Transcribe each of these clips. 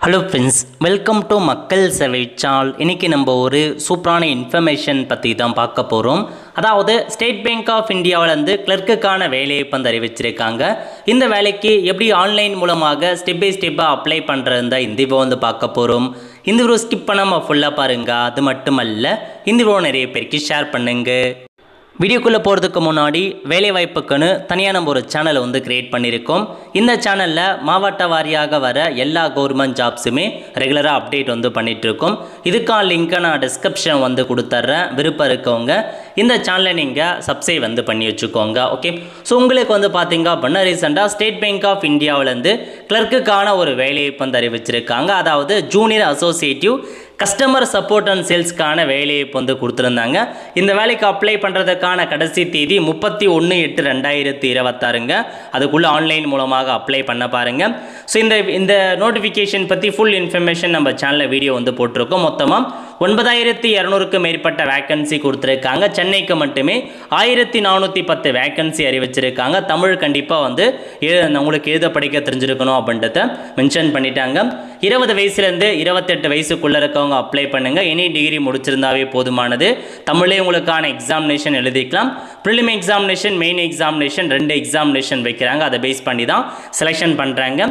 Hello friends, welcome to மக்கள் சேவை channel. இன்றைக்கி நம்ம ஒரு சூப்பரான இன்ஃபர்மேஷன் பற்றி தான் பார்க்க போகிறோம். அதாவது ஸ்டேட் பேங்க் ஆஃப் இந்தியாவிலேருந்து கிளர்க்குக்கான வேலையை வந்து அறிவிச்சிருக்காங்க. இந்த வேலைக்கு எப்படி ஆன்லைன் மூலமாக ஸ்டெப் பை ஸ்டெப்பாக அப்ளை பண்ணுறது தான் இந்த வீடியோ வந்து பார்க்க போகிறோம். இந்த வீடியோ ஸ்கிப் பண்ணாமல் ஃபுல்லாக பாருங்கள். அது மட்டுமல்ல, இந்த வீடியோ நிறைய பேருக்கு ஷேர் பண்ணுங்கள். வீடியோக்குள்ளே போகிறதுக்கு முன்னாடி வேலைவாய்ப்புக்குன்னு தனியாக நம்ம ஒரு சேனலை வந்து க்ரியேட் பண்ணியிருக்கோம். இந்த சேனலில் மாவட்ட வாரியாக வர எல்லா கவர்மெண்ட் ஜாப்ஸுமே ரெகுலராக அப்டேட் வந்து பண்ணிகிட்ருக்கோம். இதுக்கான லிங்க்கை நான் டிஸ்கிரிப்ஷன் வந்து கொடுத்துட்றேன். விருப்பம் இருக்கவங்க இந்த சேனலை நீங்கள் சப்ஸ்கிரைப் வந்து பண்ணி வச்சுக்கோங்க. ஓகே, ஸோ உங்களுக்கு வந்து பார்த்தீங்க அப்படின்னா ரீசெண்டாக ஸ்டேட் பேங்க் ஆஃப் இந்தியாவிலேருந்து கிளர்க்குக்கான ஒரு வேலையை வந்து அறிவிச்சிருக்காங்க. அதாவது junior associative customer support and சேல்ஸ்க்கான வேலையை வந்து கொடுத்துருந்தாங்க. இந்த வேலைக்கு அப்ளை பண்ணுறதுக்கான கடைசி தேதி 31/8/2026. அதுக்குள்ளே ஆன்லைன் மூலமாக அப்ளை பண்ண பாருங்கள். ஸோ இந்த நோட்டிஃபிகேஷன் பற்றி ஃபுல் இன்ஃபர்மேஷன் நம்ம சேனலில் வீடியோ வந்து போட்டிருக்கோம். மொத்தமாக 9200க்கும் மேற்பட்ட வேக்கன்சி கொடுத்துருக்காங்க. சென்னைக்கு மட்டுமே 1410 வேக்கன்சி அறிவிச்சிருக்காங்க. தமிழ் கண்டிப்பாக வந்து உங்களுக்கு எழுத படிக்க தெரிஞ்சிருக்கணும் அப்படின்றத மென்ஷன் பண்ணிட்டாங்க. 20 வயசுலேருந்து 28 வயசுக்குள்ளே இருக்கவங்க அப்ளை பண்ணுங்கள். எனி டிகிரி முடிச்சிருந்தாவே போதுமானது. தமிழே உங்களுக்கான எக்ஸாமினேஷன் எழுதிக்கலாம். Prelim examination, main examination 2 examination வைக்கிறாங்க. அதை பேஸ் பண்ணி தான் செலெக்ஷன் பண்ணுறாங்க.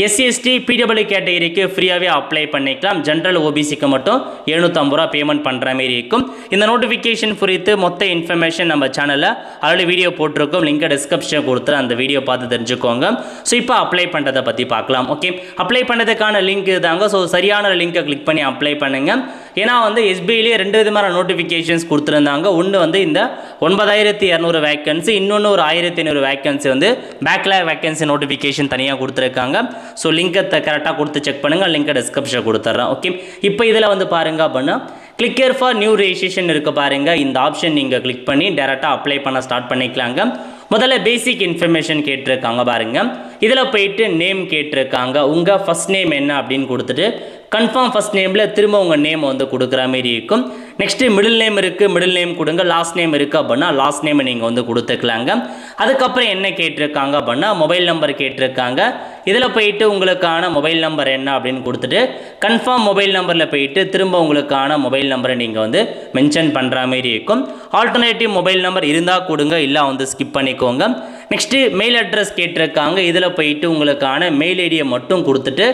எஸ்சிஎஸ்டி பிடபிள்யூ கேட்டகரிக்கு ஃப்ரீயாகவே அப்ளை பண்ணிக்கலாம். ஜென்ரல் ஓபிசிக்கு மட்டும் 750 ரூபா பேமெண்ட் பண்ணுற மாதிரி இருக்கும். இந்த நோட்டிஃபிகேஷன் குறித்து மொத்த இன்ஃபர்மேஷன் நம்ம சேனலில் ஆல்ரெடி வீடியோ போட்டிருக்கோம். லிங்கை டிஸ்கிரிப்ஷன் கொடுத்து அந்த வீடியோ பார்த்து தெரிஞ்சுக்கோங்க. ஸோ இப்போ அப்ளை பண்ணுறதை பற்றி பார்க்கலாம். ஓகே, அப்ளை பண்ணுறதுக்கான லிங்க் தாங்க. ஸோ சரியான லிங்கை கிளிக் பண்ணி அப்ளை பண்ணுங்கள். ஏன்னா வந்து எஸ்பிஐலேயே 2 விதமான நோட்டிஃபிகேஷன்ஸ் கொடுத்துருந்தாங்க. ஒன்று வந்து இந்த 9200 வேக்கன்சி, இன்னொன்று ஒரு 1500 வேக்கன்சி வந்து பேக்லாக் வேக்கன்சி நோட்டிஃபிகேஷன் தனியாக கொடுத்துருக்காங்க. ஸோ லிங்கை கரெக்டாக கொடுத்து செக் பண்ணுங்கள். லிங்கை டிஸ்கிரிப்ஷன் கொடுத்துட்றேன். ஓகே, இப்போ இதில் வந்து பாருங்கள் அப்படின்னா click here for new registration இருக்குது பாருங்கள். இந்த ஆப்ஷன் நீங்கள் கிளிக் பண்ணி டேரெக்டாக அப்ளை பண்ண ஸ்டார்ட் பண்ணிக்கலாங்க. முதல்ல பேசிக் இன்ஃபர்மேஷன் கேட்டிருக்காங்க பாருங்கள். இதில் போயிட்டு நேம் கேட்டிருக்காங்க. உங்கள் ஃபஸ்ட் நேம் என்ன அப்படின்னு கொடுத்துட்டு கன்ஃபார்ம் ஃபஸ்ட் நேமில் திரும்ப உங்கள் நேம் வந்து கொடுக்குற மாதிரி இருக்கும். நெக்ஸ்ட்டு மிடில் நேம் இருக்குது, மிடில் நேம் கொடுங்க. லாஸ்ட் நேம் இருக்குது அப்படின்னா லாஸ்ட் நேம் நீங்கள் வந்து கொடுத்துக்கலாங்க. அதுக்கப்புறம் என்ன கேட்டிருக்காங்க அப்படின்னா மொபைல் நம்பர் கேட்டிருக்காங்க. இதில் போயிட்டு உங்களுக்கான மொபைல் நம்பர் என்ன அப்படின்னு கொடுத்துட்டு கன்ஃபார்ம் மொபைல் நம்பரில் போயிட்டு திரும்ப உங்களுக்கான மொபைல் நம்பரை நீங்கள் வந்து மென்ஷன் பண்ணுற மாதிரி இருக்கும். ஆல்டர்னேட்டிவ் மொபைல் நம்பர் இருந்தால் கொடுங்க, இல்லை வந்து ஸ்கிப் பண்ணிக்கோங்க. நெக்ஸ்ட்டு மெயில் அட்ரஸ் கேட்டிருக்காங்க. இதில் போயிட்டு உங்களுக்கான மெயில் ஐடியை மட்டும் கொடுத்துட்டு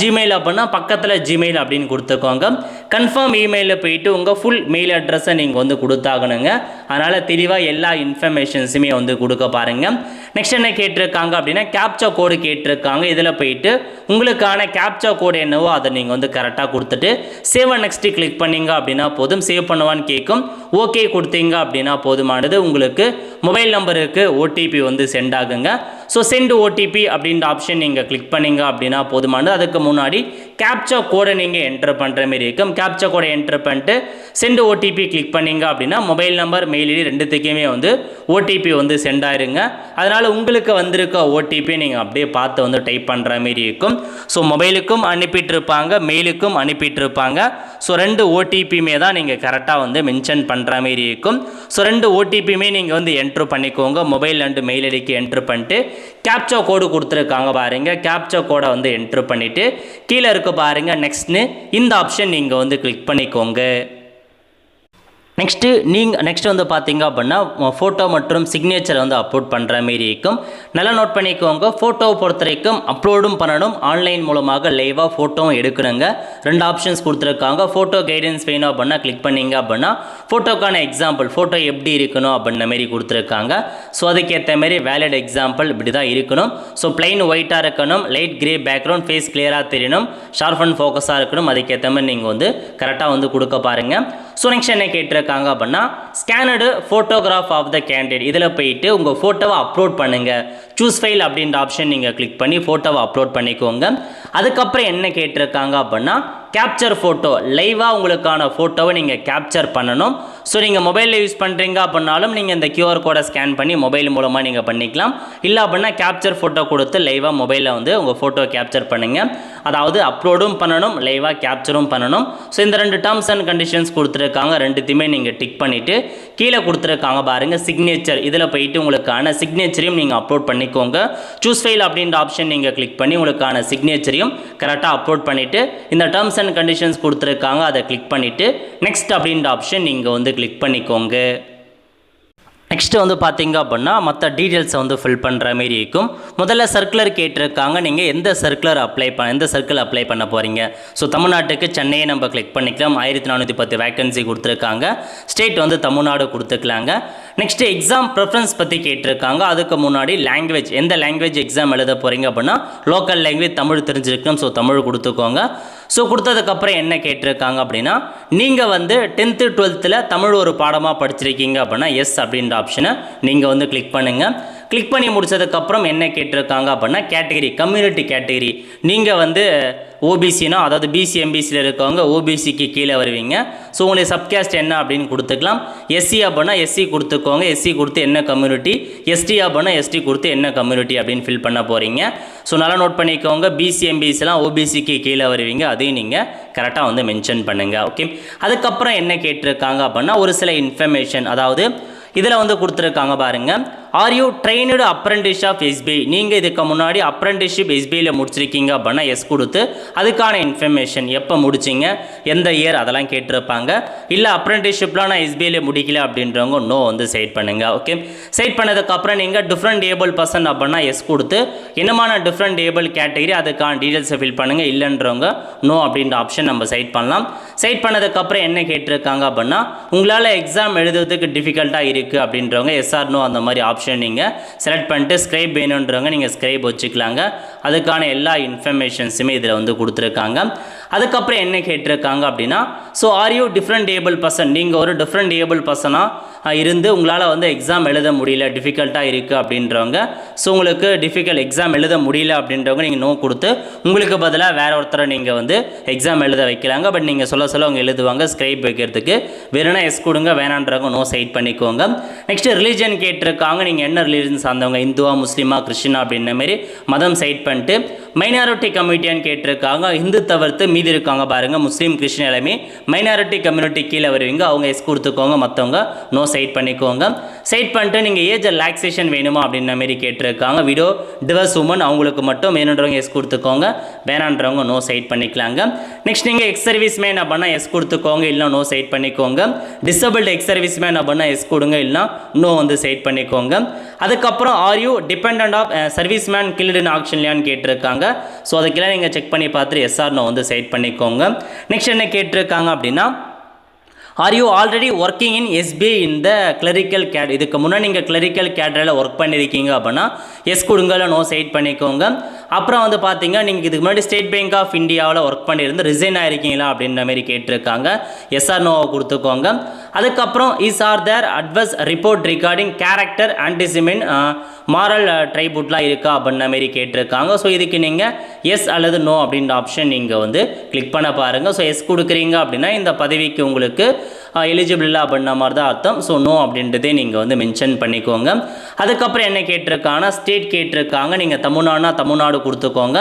@gmail அப்படின்னா பக்கத்தில் Gmail அப்படின்னு கொடுத்துக்கோங்க. கன்ஃபார்ம் இமெயிலில் போயிட்டு உங்கள் ஃபுல் மெயில் அட்ரஸை நீங்கள் வந்து கொடுத்தாகணுங்க. அதனால் தெளிவாக எல்லா இன்ஃபர்மேஷன்ஸுமே வந்து கொடுக்க பாருங்கள். நெக்ஸ்ட் என்ன கேட்டிருக்காங்க அப்படின்னா கேப்சா கோடு கேட்டிருக்காங்க. இதில் போயிட்டு உங்களுக்கான கேப்சா கோடு என்னவோ அதை நீங்கள் வந்து கரெக்டாக கொடுத்துட்டு சேவ் நெக்ஸ்ட்டு கிளிக் பண்ணிங்க அப்படின்னா போதும். சேவ் பண்ணுவான்னு கேட்கும். ஓகே கொடுத்தீங்க அப்படின்னா போதுமானது. உங்களுக்கு மொபைல் நம்பருக்கு ஓடிபி வந்து சென்ட் ஆகுங்க. ஸோ சென்ட் ஓடிபி அப்படின்ற ஆப்ஷன் நீங்கள் கிளிக் பண்ணிங்க அப்படின்னா போதுமானது. அதுக்கு முன்னாடி கேப்சா கோடை நீங்கள் என்டர் பண்ணுற மாதிரி இருக்கும். கேப்சா கோடை என்டர் பண்ணிட்டு சென்ட் ஓடிபி கிளிக் பண்ணிங்க அப்படின்னா மொபைல் நம்பர், மெயில் ஐடி ரெண்டுத்துக்குமே வந்து ஓடிபி வந்து சென்ட் ஆயிருங்க. அதனால் உங்களுக்கு வந்திருக்க ஓடிபி நீங்கள் அப்படியே பார்த்து வந்து டைப் பண்ணுற மாதிரி இருக்கும். ஸோ மொபைலுக்கும் அனுப்பிட்டுருப்பாங்க, மெயிலுக்கும் அனுப்பிட்டுருப்பாங்க. ஸோ 2 ஓடிபியுமே தான் நீங்கள் கரெக்டாக வந்து மென்ஷன் பண்ணுற மாதிரி இருக்கும். ஸோ 2 ஓடிபியுமே நீங்கள் வந்து என்ட்ரு பண்ணிக்கோங்க. மொபைல் அண்ட் மெயில் ஐடிக்கு என்ட்ரு பண்ணிட்டு கேப்சா கோடு கொடுத்துருக்காங்க பாருங்கள். கேப்சா கோடை வந்து என்ட்ரு பண்ணிவிட்டு கீழே இருக்க பாருங்கள் நெக்ஸ்ட்னு இந்த ஆப்ஷன் நீங்கள் வந்து கிளிக் பண்ணிக்கோங்க. நெக்ஸ்ட் வந்து பார்த்தீங்க அப்படின்னா ஃபோட்டோ மற்றும் சிக்னேச்சர் வந்து அப்லோட் பண்ணுற மாரி இருக்கும். நல்லா நோட் பண்ணிக்கோங்க. ஃபோட்டோவை பொறுத்த வரைக்கும் அப்லோடும் பண்ணணும், ஆன்லைன் மூலமாக லைவாக ஃபோட்டோவும் எடுக்கணுங்க. 2 ஆப்ஷன்ஸ் கொடுத்துருக்காங்க. ஃபோட்டோ கைடன்ஸ் வேணும் அப்படின்னா கிளிக் பண்ணிங்க அப்படின்னா ஃபோட்டோக்கான எக்ஸாம்பிள், ஃபோட்டோ எப்படி இருக்கணும் அப்படின்ற மாரி கொடுத்துருக்காங்க. ஸோ அதுக்கேற்ற மாரி வேலிட் எக்ஸாம்பிள் இப்படி தான் இருக்கணும். ஸோ பிளைன் ஒயிட்டாக இருக்கணும், லைட் கிரே பேக்ரவுண்ட், ஃபேஸ் கிளியராக தெரியணும், ஷார்ப் அண்ட் ஃபோக்கஸாக இருக்கணும். அதுக்கேற்ற மாதிரி நீங்கள் வந்து கரெக்டாக வந்து கொடுக்க பாருங்கள். ஸோ நெக்ஸ்ட் என்ன கேட்டிருக்காங்க அப்படின்னா ஸ்கேனடு ஃபோட்டோகிராஃப் ஆஃப் த கேண்டிடேட். இதில் போயிட்டு உங்கள் ஃபோட்டோவை அப்லோட் பண்ணுங்கள். சூஸ் ஃபைல் அப்படின்ற ஆப்ஷன் நீங்கள் கிளிக் பண்ணி ஃபோட்டோவை அப்லோட் பண்ணிக்கோங்க. அதுக்கப்புறம் என்ன கேட்டிருக்காங்க அப்படின்னா கேப்சர் ஃபோட்டோ, லைவாக உங்களுக்கான ஃபோட்டோவை நீங்கள் கேப்சர் பண்ணணும். ஸோ நீங்கள் மொபைலில் யூஸ் பண்ணுறீங்க அப்படின்னாலும் நீங்கள் இந்த QR கோடை ஸ்கேன் பண்ணி மொபைல் மூலமாக நீங்கள் பண்ணிக்கலாம். இல்லை அப்படின்னா கேப்சர் ஃபோட்டோ கொடுத்து லைவாக மொபைலில் வந்து உங்கள் ஃபோட்டோ கேப்சர் பண்ணுங்கள். அதாவது அப்லோடும் பண்ணணும், லைவாக கேப்சரும் பண்ணணும். ஸோ இந்த 2 டேர்ம்ஸ் அண்ட் கண்டிஷன்ஸ் கொடுத்துருக்காங்க. 2த்தையுமே நீங்கள் டிக் பண்ணிவிட்டு கீழே கொடுத்துருக்காங்க பாருங்கள் சிக்னேச்சர். இதில் போயிட்டு உங்களுக்கான சிக்னேச்சரையும் நீங்கள் அப்லோட் பண்ணி பண்ணிக்கோங்க. சூஸ் ஃபைல் அப்படின்ற ஆப்ஷன் நீங்கள் கிளிக் பண்ணி உங்களுக்கான சிக்னேச்சரையும் கரெக்டாக அப்லோட் பண்ணிவிட்டு இந்த டேர்ம்ஸ் அண்ட் கண்டிஷன்ஸ் கொடுத்துருக்காங்க அதை கிளிக் பண்ணிவிட்டு நெக்ஸ்ட் அப்படின்ற ஆப்ஷன் நீங்கள் வந்து கிளிக் பண்ணிக்கோங்க. நெக்ஸ்ட்டு வந்து பார்த்தீங்க அப்படின்னா மற்ற டீட்டெயில்ஸை வந்து ஃபில் பண்ணுற மாரி இருக்கும். முதல்ல சர்க்குலர் கேட்டிருக்காங்க, நீங்கள் எந்த சர்க்குலர் எந்த சர்க்கிள் அப்ளை பண்ண போகிறீங்க. ஸோ தமிழ்நாட்டுக்கு சென்னையை நம்ம கிளிக் பண்ணிக்கலாம். 1410 வேக்கன்சி கொடுத்துருக்காங்க. ஸ்டேட் வந்து தமிழ்நாடு கொடுத்துக்கலாங்க. நெக்ஸ்ட்டு எக்ஸாம் ப்ரிஃபரன்ஸ் பற்றி கேட்டிருக்காங்க. அதுக்கு முன்னாடி லாங்குவேஜ், எந்த லாங்குவேஜ் எக்ஸாம் எழுத போகிறீங்க அப்படின்னா லோக்கல் லாங்குவேஜ் தமிழ் தெரிஞ்சிருக்கணும். ஸோ தமிழ் கொடுத்துக்கோங்க. ஸோ கொடுத்ததுக்கப்புறம் என்ன கேட்டிருக்காங்க அப்படின்னா நீங்கள் வந்து 10th 12th தமிழ் ஒரு பாடமாக படிச்சிருக்கீங்க அப்படின்னா எஸ் அப்படின்ற ஆப்ஷனை நீங்கள் வந்து கிளிக் பண்ணுங்கள். கிளிக் பண்ணி முடிச்சதுக்கப்புறம் என்ன கேட்டிருக்காங்க அப்படின்னா கேட்டகரி, கம்யூனிட்டி கேட்டகரி. நீங்கள் வந்து ஓபிசினா, அதாவது பிசி எம்பிசியில் இருக்கவங்க ஓபிசிக்கு கீழே வருவீங்க. ஸோ உங்களுக்கு சப்காஸ்ட் என்ன அப்படின்னு கொடுத்துக்கலாம். எஸ்சி அப்படின்னா எஸ்சி கொடுத்துக்கோங்க. எஸ்சி கொடுத்து என்ன கம்யூனிட்டி, எஸ்டி அப்படின்னா எஸ்டி கொடுத்து என்ன கம்யூனிட்டி அப்படின்னு ஃபில் பண்ண போகிறீங்க. ஸோ நல்லா நோட் பண்ணிக்கோங்க. பிசி எம்பிசிலாம் ஓபிசிக்கு கீழே வருவீங்க, அதையும் நீங்கள் கரெக்டாக வந்து மென்ஷன் பண்ணுங்கள். ஓகே, அதுக்கப்புறம் என்ன கேட்டிருக்காங்க அப்படின்னா ஒரு சில இன்ஃபர்மேஷன், அதாவது இதில் வந்து கொடுத்துருக்காங்க பாருங்கள். Are you trained apprentice of SBI, நீங்கள் இதுக்கு முன்னாடி அப்ரெண்டிஸ்ஷிப் எஸ்பிஐயில் முடிச்சிருக்கீங்க அப்படின்னா எஸ் கொடுத்து அதுக்கான இன்ஃபர்மேஷன் எப்போ முடிச்சிங்க, எந்த இயர், அதெல்லாம் கேட்டிருப்பாங்க. இல்லை அப்ரெண்டிஸ்ஷிப்லாம் நான் எஸ்பிஐயில் முடிக்கல அப்படின்றவங்க நோ வந்து செட் பண்ணுங்கள். ஓகே, செட் பண்ணதுக்கப்புறம் நீங்கள் டிஃப்ரெண்ட் ஏபிள் பர்சன் அப்படின்னா எஸ் கொடுத்து என்னமான டிஃப்ரெண்ட் ஏபிள் கேட்டகரி அதுக்கான டீட்டெயில்ஸை ஃபில் பண்ணுங்கள். இல்லைன்றவங்க நோ அப்படின்ற ஆப்ஷன் நம்ம செட் பண்ணலாம். செட் பண்ணதுக்கப்புறம் என்ன கேட்டிருக்காங்க அப்படின்னா உங்களால் எக்ஸாம் எழுதுறதுக்கு டிஃபிகல்ட்டாக இருக்குது அப்படின்றவங்க எஸ்ஆர் நோ அந்த மாதிரி ஆப்ஷன் நீங்கள் செலக்ட் பண்ணிட்டு ஸ்கிரைப் வேணுன்றவங்க நீங்கள் ஸ்கிரைப் வச்சுக்கலாங்க. அதுக்கான எல்லா இன்ஃபர்மேஷன்ஸுமே இதில் வந்து கொடுத்துருக்காங்க. அதுக்கப்புறம் என்ன கேட்டிருக்காங்க அப்படின்னா so are you different able person, நீங்கள் ஒரு டிஃப்ரெண்ட் ஏபிள் பர்சனாக இருந்து உங்களால் வந்து எக்ஸாம் எழுத முடியல, டிஃபிகல்ட்டாக இருக்குது அப்படின்றவங்க, ஸோ உங்களுக்கு எக்ஸாம் எழுத முடியல அப்படின்றவங்க நீங்கள் நோ கொடுத்து உங்களுக்கு பதிலாக வேற ஒருத்தரை நீங்கள் வந்து எக்ஸாம் எழுத வைக்கலாங்க. பட் நீங்கள் சொல்ல அவங்க எழுதுவாங்க. ஸ்கிரைப் வைக்கிறதுக்கு வேணும்னா எஸ் கொடுங்க, வேணான்றவங்க நோ சைட் பண்ணிக்கோங்க. நெக்ஸ்ட்டு ரிலீஜன் கேட்டிருக்காங்க. நீங்கள் என்ன ரிலீஜன் சார்ந்தவங்க, இந்துவா, முஸ்லீமா, கிறிஸ்டினா அப்படின்ற மாதிரி மதம் சைட் பண்ணிட்டு மைனாரிட்டி கம்யூனிட்டியான்னு கேட்டிருக்காங்க. இந்து தவிர்த்து மீதி இருக்காங்க பாருங்கள், முஸ்லீம், கிறிஸ்டின் எல்லாமே மைனாரிட்டி கம்யூனிட்டி கீழே வருவீங்க. அவங்க எஸ் கொடுத்துக்கோங்க, மற்றவங்க நோ சைட் பண்ணிக்கோங்க. சைட் பண்ணிட்டு நீங்கள் ஏஜ் ரிலாக்ஸேஷன் வேணுமா அப்படின்ற மாதிரி கேட்டிருக்காங்க. விடோ, டிவர்ஸ் உமன் அவங்களுக்கு மட்டும் வேணுன்றவங்க எஸ் கொடுத்துக்கோங்க, வேணான்றவங்க நோ சைட் பண்ணிக்கலாங்க. நெக்ஸ்ட் நீங்கள் எக்ஸ் சர்வீஸ் மேன் அப்படின்னா எஸ் கொடுத்துக்கோங்க, இல்லை நோ சைட் பண்ணிக்கோங்க. டிசபிள்டு எக்ஸ் சர்வீஸ் மேன் அப்படின்னா எஸ் கொடுங்க, இல்லைனா நோ வந்து சைட் பண்ணிக்கோங்க. அதுக்கப்புறம் are you depend of service man killed in ஆக்ஷன்லையான்னு கேட்டிருக்காங்க. ஸோ அதுக்கெல்லாம் நீங்கள் செக் பண்ணி பார்த்துட்டு எஸ்ஆர் நோ வந்து சைட் பண்ணிக்கோங்க. நெக்ஸ்ட் என்ன கேட்டிருக்காங்க அப்படின்னா are you already working in SBI in the clerical cadre, இதுக்கு முன்னாடி நீங்கள் கிளரிக்கல் கேடரில் ஒர்க் பண்ணியிருக்கீங்க அப்படின்னா எஸ் கொடுங்கல, நோ சைட் பண்ணிக்கோங்க. அப்புறம் வந்து பார்த்தீங்க நீங்கள் இதுக்கு முன்னாடி ஸ்டேட் பேங்க் ஆஃப் இந்தியாவில் ஒர்க் பண்ணியிருந்து ரிசைன் ஆகிருக்கீங்களா அப்படின்ற மாதிரி கேட்டிருக்காங்க. எஸ்ஆர் நோவை கொடுத்துக்கோங்க. அதுக்கப்புறம் is are there adverse report regarding character antecedent moral ட்ரைபுட்லாம் இருக்கா அப்படின்ற மாதிரி கேட்டிருக்காங்க. ஸோ இதுக்கு நீங்கள் எஸ் அல்லது நோ அப்படின்ற ஆப்ஷன் நீங்கள் வந்து கிளிக் பண்ண பாருங்கள். ஸோ எஸ் கொடுக்குறீங்க அப்படின்னா இந்த பதவிக்கு உங்களுக்கு எலிஜிபிள் இல்லை அப்படின்ற மாதிரி தான் அர்த்தம். ஸோ நோ அப்படின்றதே நீங்கள் வந்து மென்ஷன் பண்ணிக்கோங்க. அதுக்கப்புறம் என்ன கேட்டிருக்காங்கன்னா ஸ்டேட் கேட்டிருக்காங்க. நீங்கள் தமிழ்நாடுனா தமிழ்நாடு கொடுத்துக்கோங்க.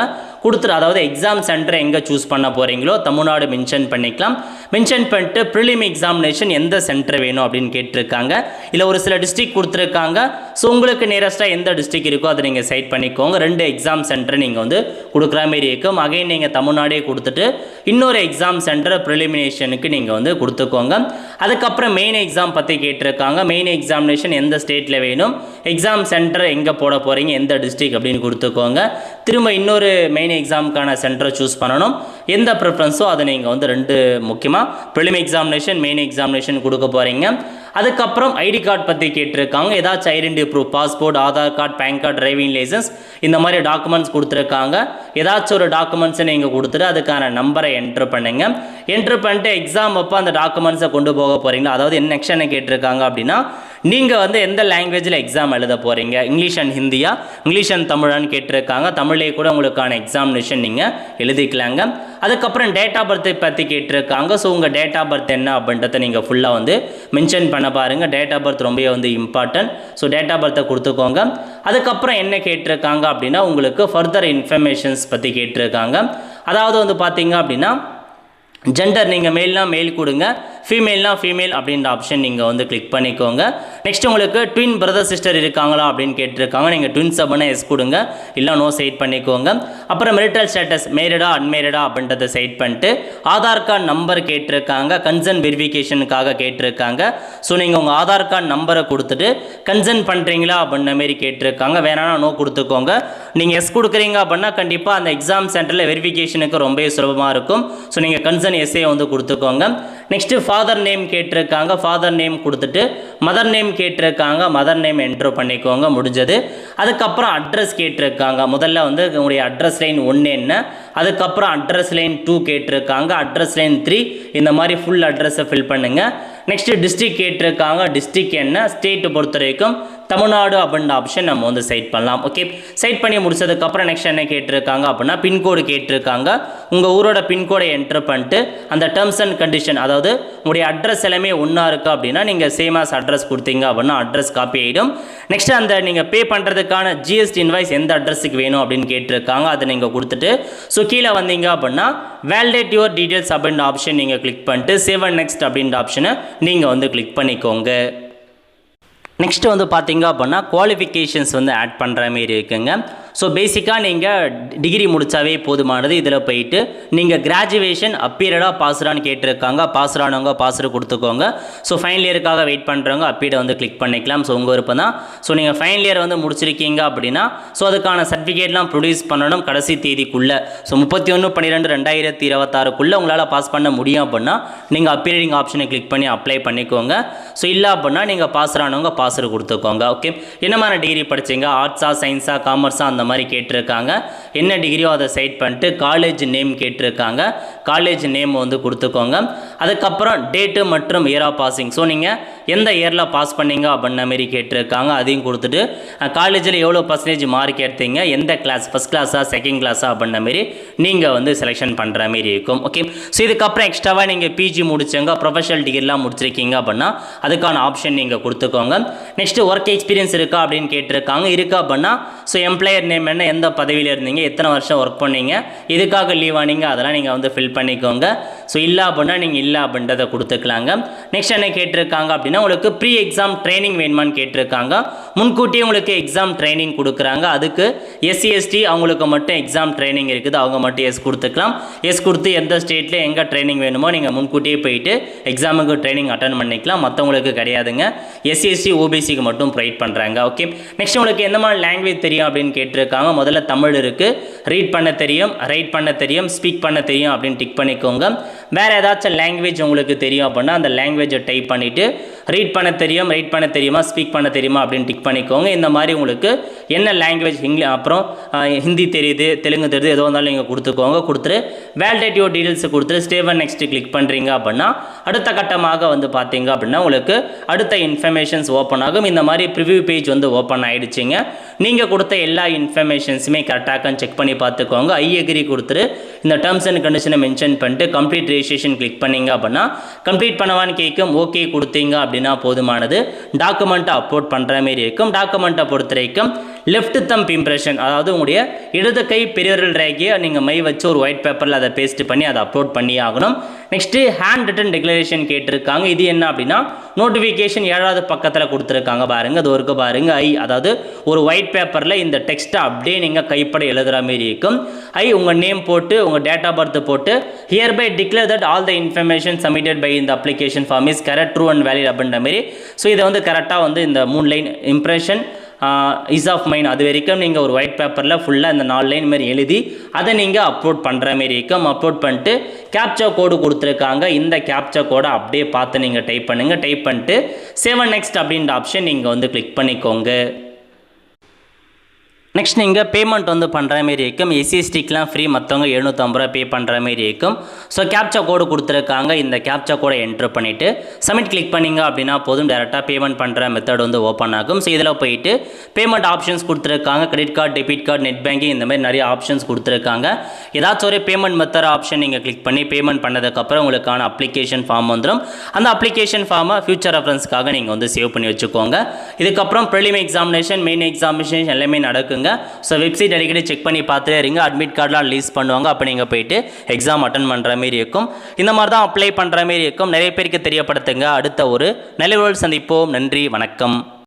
அதாவது எக்ஸாம் சென்டர் எங்கே சூஸ் பண்ண போகிறீங்களோ தமிழ்நாடு மென்ஷன் பண்ணிக்கலாம். மென்ஷன் பண்ணிட்டு ப்ரிலிம் எக்ஸாமினேஷன் எந்த சென்டர் வேணும் அப்படின்னு கேட்டிருக்காங்க. இல்லை ஒரு சில டிஸ்ட்ரிக்ட் கொடுத்துருக்காங்க. ஸோ உங்களுக்கு நியரஸ்ட்டாக எந்த டிஸ்ட்ரிக்ட் இருக்கோ அதை நீங்கள் சைட் பண்ணிக்கோங்க. 2 எக்ஸாம் சென்டர் நீங்கள் வந்து கொடுக்குற மாதிரி இருக்கும். அகைன் நீங்கள் தமிழ்நாடே கொடுத்துட்டு இன்னொரு எக்ஸாம் சென்டர் ப்ரிலிமினேஷனுக்கு நீங்கள் வந்து கொடுத்துக்கோங்க. அதுக்கப்புறம் மெயின் எக்ஸாம் பற்றி கேட்டிருக்காங்க. மெயின் எக்ஸாமினேஷன் எந்த ஸ்டேட்டில் வேணும், எக்ஸாம் சென்டர் எங்கே போட போகிறீங்க, எந்த டிஸ்ட்ரிக்ட் அப்படின்னு கொடுத்துக்கோங்க. திரும்ப இன்னொரு மெயின் எக்ஸாமுக்கான சென்டரை சூஸ் பண்ணணும். எந்த ப்ரிஃபரன்ஸோ அதை நீங்கள் வந்து 2 முக்கியமாக ப்ரிலிம் எக்ஸாமினேஷன், மெயின் எக்ஸாமினேஷன் கொடுக்க போகிறீங்க. அதுக்கப்புறம் ஐடி கார்டு பற்றி கேட்டிருக்காங்க. ஏதாச்சும் identity proof, passport, Aadhaar card, pan card, driving licence இந்த மாதிரி டாக்குமெண்ட்ஸ் கொடுத்துருக்காங்க. ஏதாச்சும் ஒரு டாக்குமெண்ட்ஸை நீங்கள் கொடுத்துட்டு அதுக்கான நம்பரை என்ட்ரு பண்ணுங்க. என்ட்ரு பண்ணிட்டு எக்ஸாம் அப்போ அந்த டாக்குமெண்ட்ஸை கொண்டு போக போகிறீங்களா, அதாவது என்ன நெக்ஸ்ட் கேட்டிருக்காங்க அப்படின்னா நீங்கள் வந்து எந்த லாங்குவேஜில் எக்ஸாம் எழுத போகிறீங்க, இங்கிலீஷ் அண்ட் ஹிந்தியா, இங்கிலீஷ் அண்ட் தமிழான்னு கேட்டிருக்காங்க. தமிழ்லேயே கூட உங்களுக்கான எக்ஸாமினேஷன் நீங்கள் எழுதிக்கலாங்க. அதுக்கப்புறம் டேட் ஆஃப் பர்த்தை பற்றி கேட்டிருக்காங்க. ஸோ உங்கள் டேட் ஆஃப் பர்த் என்ன அப்படின்றத நீங்கள் ஃபுல்லாக வந்து மென்ஷன் பண்ண பாருங்கள். டேட் ஆஃப் பர்த் ரொம்ப வந்து இம்பார்ட்டன்ட். ஸோ டேட் ஆஃப் பர்த்தை கொடுத்துக்கோங்க. அதுக்கப்புறம் என்ன கேட்டிருக்காங்க அப்படின்னா உங்களுக்கு ஃபர்தர் இன்ஃபர்மேஷன்ஸ் பற்றி கேட்டிருக்காங்க. அதாவது வந்து பார்த்தீங்க அப்படின்னா ஜெண்டர், நீங்கள் மெயில்னா மெயில் கொடுங்க, ஃபீமேல்னா ஃபீமேல் அப்படின்ற ஆப்ஷன் நீங்கள் வந்து கிளிக் பண்ணிக்கோங்க. நெக்ஸ்ட் உங்களுக்கு ட்வின் பிரதர் சிஸ்டர் இருக்காங்களா அப்படின்னு கேட்டிருக்காங்க. நீங்கள் ட்வின்ஸ் அப்படின்னா எஸ் கொடுங்க, இல்லை நோ செட் பண்ணிக்கோங்க. அப்புறம் மெரிட்டல் ஸ்டேட்டஸ் மேரிடா அன்மேரிடா அப்படின்றத செட் பண்ணிட்டு ஆதார் கார்டு நம்பர் கேட்டிருக்காங்க, கன்சர்ன் வெரிஃபிகேஷனுக்காக கேட்டிருக்காங்க. ஸோ நீங்கள் உங்கள் ஆதார் கார்டு நம்பரை கொடுத்துட்டு கன்சர்ன் பண்ணுறீங்களா அப்படின்ற மாரி கேட்டிருக்காங்க. வேணானா நோ கொடுத்துக்கோங்க. நீங்கள் எஸ் கொடுக்குறீங்க அப்படின்னா கண்டிப்பாக அந்த எக்ஸாம் சென்டரில் வெரிஃபிகேஷனுக்கு ரொம்ப சுலபமாக இருக்கும். ஸோ நீங்கள் கன்சர்ன் எஸ்ஸே வந்து கொடுத்துக்கோங்க. நெக்ஸ்ட்டு ஃபாதர் நேம் கேட்டிருக்காங்க, ஃபாதர் நேம் கொடுத்துட்டு மதர் நேம் கேட்டிருக்காங்க, மதர் நேம் என்ட்ரு பண்ணிக்கோங்க, முடிஞ்சது. அதுக்கப்புறம் அட்ரஸ் கேட்டிருக்காங்க. முதல்ல வந்து உங்களுடைய அட்ரஸ் லைன் 1 என்ன, அதுக்கப்புறம் அட்ரஸ் லைன் 2 கேட்டிருக்காங்க, அட்ரஸ் லைன் 3 இந்த மாதிரி ஃபுல் அட்ரஸை ஃபில் பண்ணுங்கள். நெக்ஸ்ட்டு டிஸ்ட்ரிக் கேட்டிருக்காங்க, டிஸ்ட்ரிக் என்ன, ஸ்டேட்டை பொறுத்த வரைக்கும் தமிழ்நாடு அப்படின்ற ஆப்ஷன் நம்ம வந்து செட் பண்ணலாம். ஓகே, செட் பண்ணி முடிச்சதுக்கப்புறம் நெக்ஸ்ட் என்ன கேட்டிருக்காங்க அப்படின்னா பின்கோடு கேட்டிருக்காங்க. உங்கள் ஊரோட பின்கோடை என்ட்ரு பண்ணிட்டு அந்த டேர்ம்ஸ் அண்ட் கண்டிஷன், அதாவது உங்களுடைய அட்ரஸ் எல்லாமே ஒன்றா இருக்குது அப்படின்னா நீங்கள் சேம் ஆஸ் அட்ரஸ் கொடுத்தீங்க அப்படின்னா அட்ரஸ் காப்பி ஆகிடும். நெக்ஸ்ட் அந்த நீங்கள் பே பண்ணுறதுக்கான ஜிஎஸ்டி இன்வாய்ஸ் எந்த அட்ரஸுக்கு வேணும் அப்படின்னு கேட்டிருக்காங்க, அதை நீங்கள் கொடுத்துட்டு ஸோ கீழே வந்தீங்க அப்படின்னா வேலிடேட் யுவர் டீட்டெயில்ஸ் அப்படின்ற ஆப்ஷன் நீங்கள் கிளிக் பண்ணிட்டு சேவ் அண்ட் நெக்ஸ்ட் அப்படின்ற ஆப்ஷனை நீங்கள் வந்து கிளிக் பண்ணிக்கோங்க. நெக்ஸ்ட் வந்து பார்த்தீங்க அப்படின்னா குவாலிஃபிகேஷன்ஸ் வந்து ஆட் பண்ணுற மாரி இருக்குங்க. ஸோ பேசிக்காக நீங்கள் டிகிரி முடித்தாவே போதுமானது. இதில் போயிட்டு நீங்கள் கிராஜுவேஷன் அப்பீரியடாக பாஸ்டான்னு கேட்டிருக்காங்க, பாஸ்டானவங்க பாஸ்டு கொடுத்துக்கோங்க. ஸோ ஃபைனல் இயருக்காக வெயிட் பண்ணுறவங்க அப்பீடை வந்து கிளிக் பண்ணிக்கலாம். ஸோ உங்கள் விருப்பம் தான். ஸோ நீங்கள் ஃபைனல் இயர் வந்து முடிச்சிருக்கீங்க அப்படின்னா ஸோ அதுக்கான சர்டிஃபிகேட்லாம் ப்ரொடியூஸ் பண்ணணும் கடைசி தேதிக்குள்ளே. ஸோ 31/12/2026 உங்களால் பாஸ் பண்ண முடியும் அப்படின்னா நீங்கள் அப்பீரிங் ஆப்ஷனை கிளிக் பண்ணி அப்ளை பண்ணிக்கோங்க. ஸோ இல்லை அப்படின்னா நீங்கள் பாஸ்டானவங்க பாஸ்டு கொடுத்துக்கோங்க. ஓகே, என்ன மாதிரி டிகிரி படிச்சிங்க, ஆர்ட்ஸா சயின்ஸா காமர்ஸா அந்த மாதிரி கேட்டிருக்காங்க. என்ன டிகிரியோ அதை செட் பண்ணிட்டு காலேஜ் நேம் கேட்டிருக்காங்க, காலேஜ் நேம் வந்து கொடுத்துக்கோங்க. அதுக்கப்புறம் டேட்டு மற்றும் இயர் ஆஃப் பாசிங், ஸோ நீங்கள் எந்த இயரில் பாஸ் பண்ணீங்க அப்படின்ன மாரி கேட்டிருக்காங்க, அதையும் கொடுத்துட்டு காலேஜில் எவ்வளோ பர்சன்டேஜ் மார்க் எடுத்தீங்க, எந்த கிளாஸ், ஃபஸ்ட் கிளாஸா செகண்ட் கிளாஸா அப்படின்ன மாரி நீங்கள் வந்து செலெக்ஷன் பண்ணுற மாரி இருக்கும். ஓகே, ஸோ இதுக்கப்புறம் எக்ஸ்ட்ராவாக நீங்கள் பிஜி முடிச்சவங்க ப்ரொஃபஷனல் டிகிரிலாம் முடிச்சிருக்கீங்க அப்படின்னா அதுக்கான ஆப்ஷன் நீங்கள் கொடுத்துக்கோங்க. நெக்ஸ்ட்டு ஒர்க் எக்ஸ்பீரியன்ஸ் இருக்கா அப்படின்னு கேட்டிருக்காங்க. இருக்கா அப்படின்னா ஸோ எம்ப்ளாயர் நேம் என்ன, எந்த பதவியில் இருந்தீங்க, எத்தனை வருஷம் ஒர்க் பண்ணீங்க, இதுக்காக லீவ் ஆனீங்க, அதெல்லாம் நீங்கள் வந்து ஃபில் பண்ணிக்கோங்க. ஸோ இல்லை அப்படின்னா நீங்கள் இல்லை அப்படின்றத கொடுத்துக்கலாங்க. நெக்ஸ்ட் என்ன கேட்டிருக்காங்க அப்படின்னா உங்களுக்கு ப்ரீ எக்ஸாம் ட்ரைனிங் வேணுமான்னு கேட்டிருக்காங்க. முன்கூட்டியே உங்களுக்கு எக்ஸாம் ட்ரைனிங் கொடுக்குறாங்க. அதுக்கு SC/ST அவங்களுக்கு மட்டும் எக்ஸாம் ட்ரைனிங் இருக்குது, அவங்க மட்டும் எஸ் கொடுத்துக்கலாம். எஸ் கொடுத்து எந்த ஸ்டேட்டில் எங்கே ட்ரைனிங் வேணுமோ நீங்கள் முன்கூட்டியே போயிட்டு எக்ஸாமுக்கு ட்ரைனிங் அட்டன் பண்ணிக்கலாம். மற்றவங்களுக்கு கிடையாதுங்க, SC/ST OBCக்கு மட்டும் ப்ரொவைட் பண்ணுறாங்க. ஓகே, நெக்ஸ்ட் உங்களுக்கு எந்த மாதிரி லாங்குவேஜ் தெரியும் அப்படின்னு கேட்டிருக்காங்க. முதல்ல தமிழ் இருக்குது, ரீட் பண்ண தெரியும், ரைட் பண்ண தெரியும், ஸ்பீக் பண்ண தெரியும் அப்படின்னு டிக் பண்ணிக்கோங்க. வேறு ஏதாச்சும் லாங்குவேஜ் உங்களுக்கு தெரியும் அப்படின்னா அந்த லாங்குவேஜை டைப் பண்ணிவிட்டு ரீட் பண்ண தெரியும், ரைட் பண்ண தெரியுமா, ஸ்பீக் பண்ண தெரியுமா அப்படின்னு டிக் பண்ணிக்கோங்க. இந்த மாதிரி உங்களுக்கு என்ன லாங்குவேஜ் அப்புறம் ஹிந்தி தெரியுது, தெலுங்கு தெரியுது, எதுவும் இருந்தாலும் நீங்கள் கொடுத்துக்கோங்க. கொடுத்துட்டு வேலிடேட் யுவர் டீட்டெயில்ஸ் கொடுத்துட்டு சேவ் அண்ட் நெக்ஸ்ட் கிளிக் பண்ணுறீங்க அப்படின்னா அடுத்த கட்டமாக வந்து பார்த்தீங்க அப்படின்னா உங்களுக்கு அடுத்த இன்ஃபர்மேஷன்ஸ் ஓப்பன் ஆகும். இந்த மாதிரி ப்ரிவ்யூ பேஜ் வந்து ஓப்பன் ஆகிடுச்சிங்க. நீங்கள் கொடுத்த எல்லா இன்ஃபர்மேஷன்ஸுமே கரெக்டாக செக் பண்ணி பார்த்துக்கோங்க. ஐ அக்ரி கொடுத்துட்டு இந்த டேர்ம்ஸ் அண்ட் கண்டிஷனை மென்ஷன் பண்ணிட்டு கம்ப்ளீட் ரெஜிஸ்ட்ரேஷன் கிளிக் பண்ணிங்க அப்படின்னா கம்ப்ளீட் பண்ணவான்னு கேட்கும். ஓகே கொடுத்தீங்க அப்படின்னா போதுமானது. டாக்குமெண்ட்டை அப்லோட் பண்ணுற மாரி இருக்கும். டாக்குமெண்ட்டை பொறுத்த வரைக்கும் லெஃப்ட் தம்ப் இம்ப்ரெஷன், அதாவது உங்களுடைய இடது கை பெரியவர்கள் ரேகையை நீங்கள் மை வச்சு ஒரு ஒயிட் பேப்பரில் அதை பேஸ்ட் பண்ணி அதை அப்லோட் பண்ணி ஆகணும். நெக்ஸ்ட்டு ஹேண்ட் ரிட்டன் டிக்ளரேஷன் கேட்டிருக்காங்க. இது என்ன அப்படின்னா நோட்டிஃபிகேஷன் 7வது பக்கத்தில் கொடுத்துருக்காங்க பாருங்கள், அது ஒரு பாருங்கள். அதாவது ஒரு ஒயிட் பேப்பரில் இந்த டெக்ஸ்ட்டை அப்படியே நீங்கள் கைப்பட எழுதுகிற மாரி இருக்கும். உங்கள் நேம் போட்டு உங்கள் டேட் ஆஃப் பர்த் போட்டு here by declare that all the information submitted by இந்த application form is correct, true and valid அப்படின்ற மாரி. ஸோ இதை வந்து கரெக்டாக வந்து இந்த 3 line impression is of mind அது வரைக்கும் நீங்கள் ஒரு ஒயிட் பேப்பரில் ஃபுல்லாக இந்த 4 லைன் மாதிரி எழுதி அதை நீங்கள் அப்லோட் பண்ணுற மாரி இருக்கும். அப்லோட் பண்ணிட்டு கேப்சா கோடு கொடுத்துருக்காங்க. இந்த கேப்சா கோடை அப்படியே பார்த்து நீங்கள் டைப் பண்ணுங்கள். டைப் பண்ணிட்டு சேவ் அண்ட் நெக்ஸ்ட் அப்படின்ற ஆப்ஷன் நீங்கள் வந்து கிளிக் பண்ணிக்கோங்க. நெக்ஸ்ட் நீங்கள் பேமெண்ட் வந்து பண்ணுற மாரி இருக்கும். SC/STக்கெலாம் ஃப்ரீ, மற்றவங்க 750 ரூபா பே பண்ணுற மாரி இருக்கும். ஸோ கேப்சா கோடு கொடுத்துருக்காங்க. இந்த கேப்சா கோடை என்ட்ரு பண்ணிவிட்டு சப்மிட் கிளிக் பண்ணிங்க அப்படின்னா போதும், டேரெக்டாக பேமெண்ட் பண்ணுற மெத்தட் வந்து ஓப்பன் ஆகும். ஸோ இதில் போயிட்டு பேமெண்ட் ஆப்ஷன்ஸ் கொடுத்துருக்காங்க. Credit card, debit card, net banking, இந்த மாதிரி நிறைய ஆப்ஷன்ஸ் கொடுத்துருக்காங்க. ஏதாச்சும் ஒரு பேமெண்ட் மெத்தட் ஆப்ஷன் நீங்கள் கிளிக் பண்ணி பேமெண்ட் பண்ணதுக்கப்புறம் உங்களுக்கான அப்ளிகேஷன் ஃபார்ம் வந்துடும். அந்த அப்ளிகேஷன் ஃபார்மை ஃபியூச்சர் ரெஃபரன்ஸ்க்காக நீங்கள் வந்து சேவ் பண்ணி வச்சுக்கோங்க. இதுக்கப்புறம் ப்ரிலிம் எக்ஸாமினேஷன், மெயின் எக்ஸாமினேஷன் எல்லாமே நடக்குங்க. பண்ணுங்கள். ஸோ வெப்சைட் அடிக்கடி செக் பண்ணி பார்த்துட்டே இருங்க. அட்மிட் கார்டெலாம் ரிலீஸ் பண்ணுவாங்க. அப்போ நீங்கள் போயிட்டு எக்ஸாம் அட்டன் பண்ணுற மாரி இருக்கும். இந்த மாதிரி தான் அப்ளை பண்ணுற மாரி இருக்கும். நிறைய பேருக்கு தெரியப்படுத்துங்க. அடுத்த ஒரு நல்ல சந்திப்போம். நன்றி, வணக்கம்.